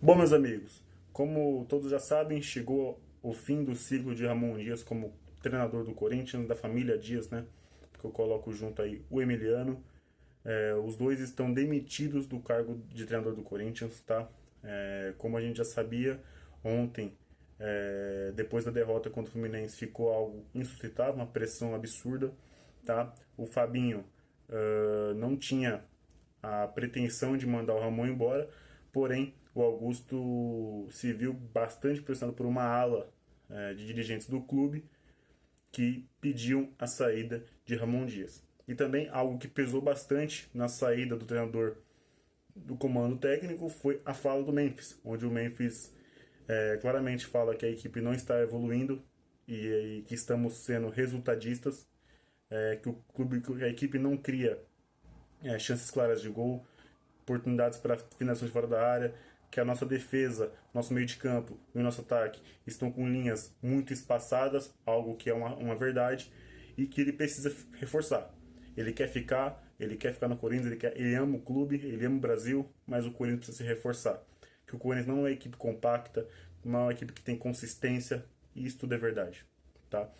Bom, meus amigos, como todos já sabem, chegou o fim do ciclo de Ramon Dias como treinador do Corinthians, da família Dias, né? Que eu coloco junto aí o Emiliano. Os dois estão demitidos do cargo de treinador do Corinthians, tá? Como a gente já sabia, ontem, depois da derrota contra o Fluminense, ficou algo insuscitável, uma pressão absurda, tá? O Fabinho não tinha a pretensão de mandar o Ramon embora, porém o Augusto se viu bastante pressionado por uma ala de dirigentes do clube que pediam a saída de Ramon Dias. E também algo que pesou bastante na saída do treinador do comando técnico foi a fala do Memphis, onde o Memphis claramente fala que a equipe não está evoluindo e que estamos sendo resultadistas, que o clube, que a equipe não cria chances claras de gol, oportunidades para finalizações fora da área, que a nossa defesa, nosso meio de campo e o nosso ataque estão com linhas muito espaçadas, algo que é uma verdade, e que ele precisa reforçar. Ele quer ficar no Corinthians, ele ama o clube, ele ama o Brasil, mas o Corinthians precisa se reforçar. Que o Corinthians não é uma equipe compacta, não é uma equipe que tem consistência, e isso tudo é verdade. Tá?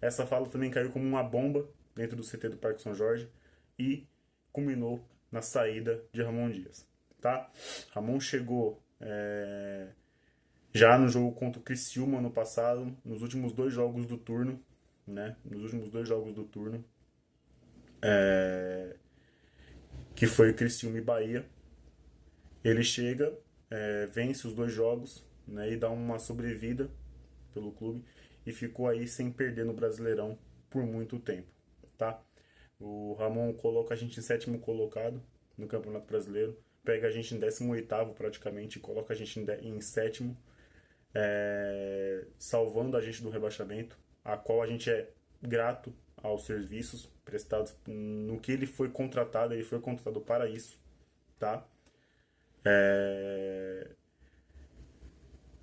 Essa fala também caiu como uma bomba dentro do CT do Parque São Jorge e culminou na saída de Ramon Dias. Tá? Ramon chegou já no jogo contra o Criciúma no passado, nos últimos dois jogos do turno, né? Nos últimos dois jogos do turno, que foi Criciúma e Bahia. Ele chega, vence os dois jogos, né? E dá uma sobrevida pelo clube e ficou aí sem perder no Brasileirão por muito tempo, tá? O Ramon coloca a gente em sétimo colocado no Campeonato Brasileiro, pega a gente em 18º praticamente e coloca a gente em sétimo, salvando a gente do rebaixamento, a qual a gente é grato aos serviços prestados no que ele foi contratado para isso, tá?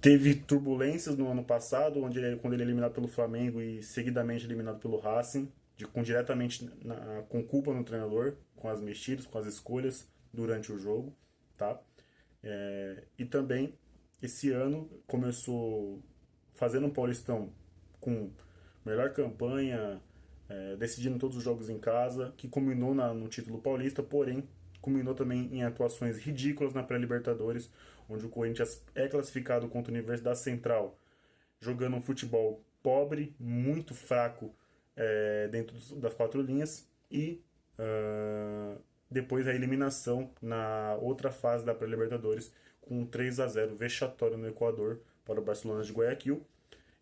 Teve turbulências no ano passado, quando ele é eliminado pelo Flamengo e seguidamente eliminado pelo Racing, diretamente com culpa no treinador, com as mexidas, com as escolhas durante o jogo, tá? E também esse ano começou fazendo um Paulistão com melhor campanha, decidindo todos os jogos em casa, que culminou no título paulista, porém culminou também em atuações ridículas na pré-Libertadores, onde o Corinthians é classificado contra a Universidade Central, jogando um futebol pobre, muito fraco dentro das quatro linhas, e depois a eliminação na outra fase da pré-Libertadores, com um 3-0 vexatório no Equador para o Barcelona de Guayaquil,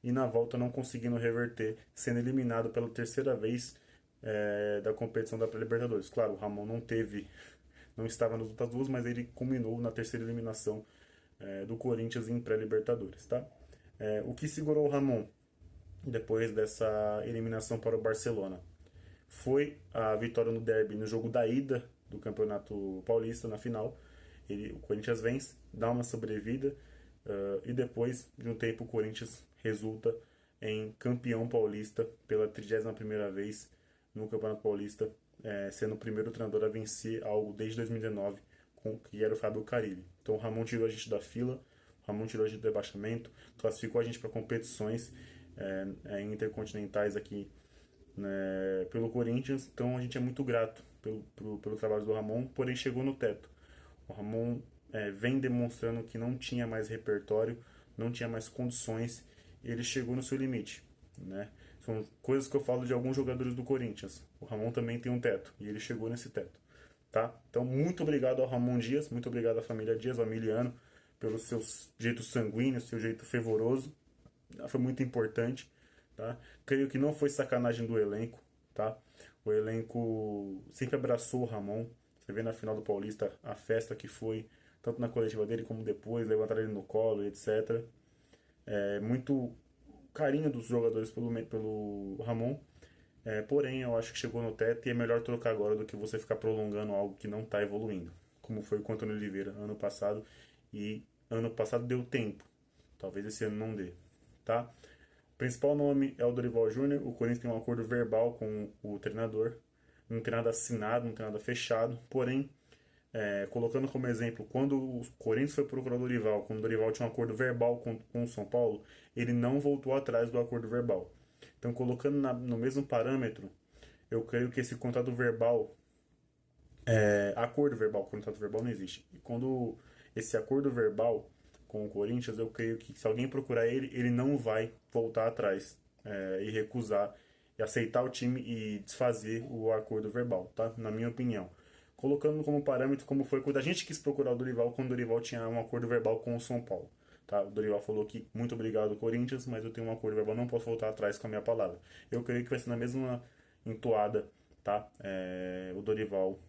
e na volta não conseguindo reverter, sendo eliminado pela terceira vez da competição da pré-Libertadores. Claro, o Ramon não estava nas outras duas, mas ele culminou na terceira eliminação do Corinthians em pré-Libertadores, tá? O que segurou o Ramon depois dessa eliminação para o Barcelona foi a vitória no derby, no jogo da ida do Campeonato Paulista, na final. O Corinthians vence, dá uma sobrevida, e depois de um tempo o Corinthians resulta em campeão paulista pela 31ª vez no Campeonato Paulista, sendo o primeiro treinador a vencer algo desde 2019, que era o Fábio Carilli. Então o Ramon tirou a gente da fila, o Ramon tirou a gente do rebaixamento, classificou a gente para competições intercontinentais aqui, né, pelo Corinthians. Então a gente é muito grato pelo trabalho do Ramon, porém chegou no teto. O Ramon vem demonstrando que não tinha mais repertório, não tinha mais condições, e ele chegou no seu limite, né? São coisas que eu falo de alguns jogadores do Corinthians. O Ramon também tem um teto, e ele chegou nesse teto, tá? Então, muito obrigado ao Ramon Dias, muito obrigado à família Dias, ao Emiliano, pelo seu jeito sanguíneo, seu jeito fervoroso. Foi muito importante, tá? Creio que não foi sacanagem do elenco, tá? O elenco sempre abraçou o Ramon. Você vê na final do Paulista a festa que foi, tanto na coletiva dele como depois, levantaram ele no colo, etc. Muito carinho dos jogadores pelo Ramon. Porém, eu acho que chegou no teto e é melhor trocar agora do que você ficar prolongando algo que não está evoluindo. Como foi com o Antônio Oliveira ano passado. E ano passado deu tempo. Talvez esse ano não dê. Tá? O principal nome é o Dorival Júnior. O Corinthians tem um acordo verbal com o treinador. Não tem nada assinado, não tem nada fechado. Porém, Colocando como exemplo, quando o Corinthians foi procurar o Dorival, quando o Dorival tinha um acordo verbal com o São Paulo, ele não voltou atrás do acordo verbal. Então, colocando no mesmo parâmetro, eu creio que esse contrato verbal, acordo verbal, contrato verbal não existe. E quando esse acordo verbal com o Corinthians, eu creio que se alguém procurar ele, ele não vai voltar atrás e recusar e aceitar o time e desfazer o acordo verbal, tá? Na minha opinião. Colocando como parâmetro como foi quando a gente quis procurar o Dorival, quando o Dorival tinha um acordo verbal com o São Paulo. Tá? O Dorival falou que muito obrigado, Corinthians, mas eu tenho um acordo verbal, não posso voltar atrás com a minha palavra. Eu creio que vai ser na mesma entoada, tá? O Dorival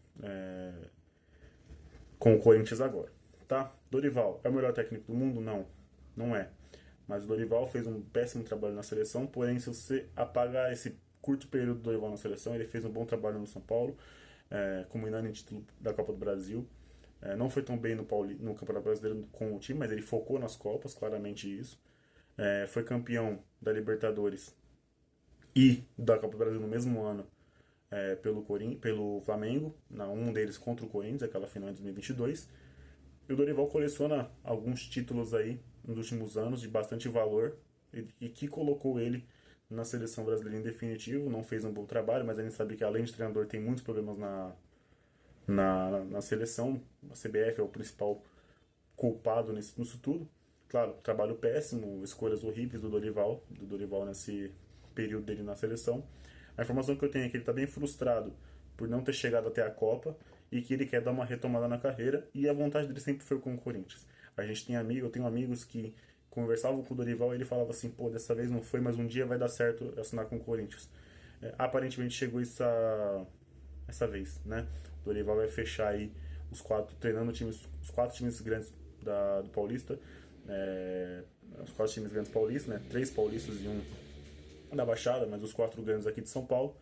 com o Corinthians agora, tá? Dorival é o melhor técnico do mundo? Não, não é. Mas o Dorival fez um péssimo trabalho na seleção, porém, se você apagar esse curto período do Dorival na seleção, ele fez um bom trabalho no São Paulo, culminando em título da Copa do Brasil. Não foi tão bem no Campeonato Brasileiro com o time, mas ele focou nas Copas, claramente isso. Foi campeão da Libertadores e da Copa do Brasil no mesmo ano pelo Flamengo, um deles contra o Corinthians, aquela final em 2022. E 22. E o Dorival coleciona alguns títulos aí nos últimos anos de bastante valor e que colocou ele na seleção brasileira em definitivo. Não fez um bom trabalho, mas a gente sabe que além de treinador tem muitos problemas na seleção. A CBF é o principal culpado nisso tudo. Claro, trabalho péssimo, escolhas horríveis do Dorival nesse período dele na seleção. A informação que eu tenho é que ele está bem frustrado por não ter chegado até a Copa e que ele quer dar uma retomada na carreira e a vontade dele sempre foi com o Corinthians. Eu tenho amigos que conversavam com o Dorival e ele falava assim, pô, dessa vez não foi, mas um dia vai dar certo assinar com o Corinthians. Aparentemente chegou essa vez, né? O Dorival vai fechar aí treinando os 4 times grandes do Paulista, os 4 times grandes paulistas, né? 3 paulistas e um da Baixada, mas os 4 grandes aqui de São Paulo.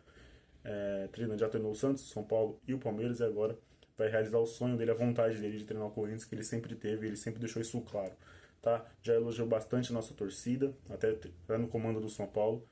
Já treinou o Santos, São Paulo e o Palmeiras e agora vai realizar o sonho dele, a vontade dele de treinar o Corinthians, que ele sempre teve, ele sempre deixou isso claro, tá? Já elogiou bastante a nossa torcida, até no comando do São Paulo.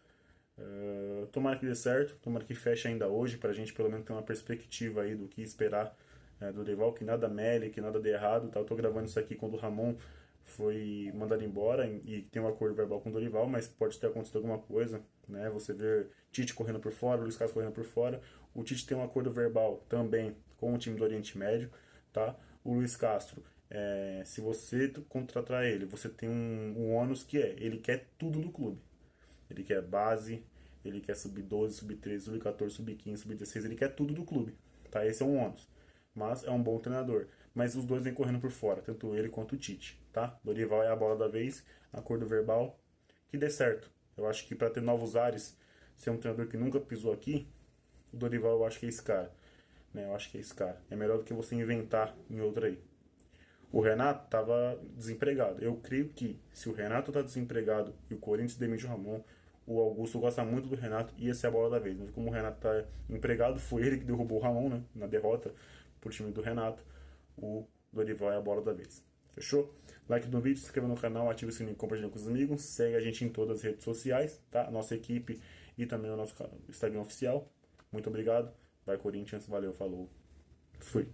Tomara que dê certo, tomara que feche ainda hoje, pra gente pelo menos ter uma perspectiva aí do que esperar do Dorival, que nada mele, que nada dê errado, tá? Eu tô gravando isso aqui quando o Ramon foi mandado embora e tem um acordo verbal com o Dorival, mas pode ter acontecido alguma coisa, né? Você vê Tite correndo por fora, Luiz Carlos correndo por fora. O Tite tem um acordo verbal também com o time do Oriente Médio, tá? O Luiz Castro, se você contratar ele, você tem um ônus que ele quer tudo no clube. Ele quer base, ele quer sub-12, sub-13, sub-14, sub-15, sub-16, ele quer tudo do clube, tá? Esse é um ônus. Mas é um bom treinador. Mas os dois vêm correndo por fora, tanto ele quanto o Tite, tá? Dorival é a bola da vez, acordo verbal, que dê certo. Eu acho que para ter novos ares, ser um treinador que nunca pisou aqui, o Dorival eu acho que é esse cara. Né? Eu acho que é esse cara. É melhor do que você inventar em outro aí. O Renato estava desempregado. Eu creio que se o Renato está desempregado e o Corinthians demite o Ramon, o Augusto gosta muito do Renato e ia ser a bola da vez. Mas como o Renato está empregado, foi ele que derrubou o Ramon, né? Na derrota pro time do Renato. O Dorival é a bola da vez. Fechou? Like no vídeo, se inscreva no canal, ative o sininho, compartilhe com os amigos, segue a gente em todas as redes sociais, tá? Nossa equipe e também o nosso Instagram oficial. Muito obrigado. Vai Corinthians, valeu, falou. Fui.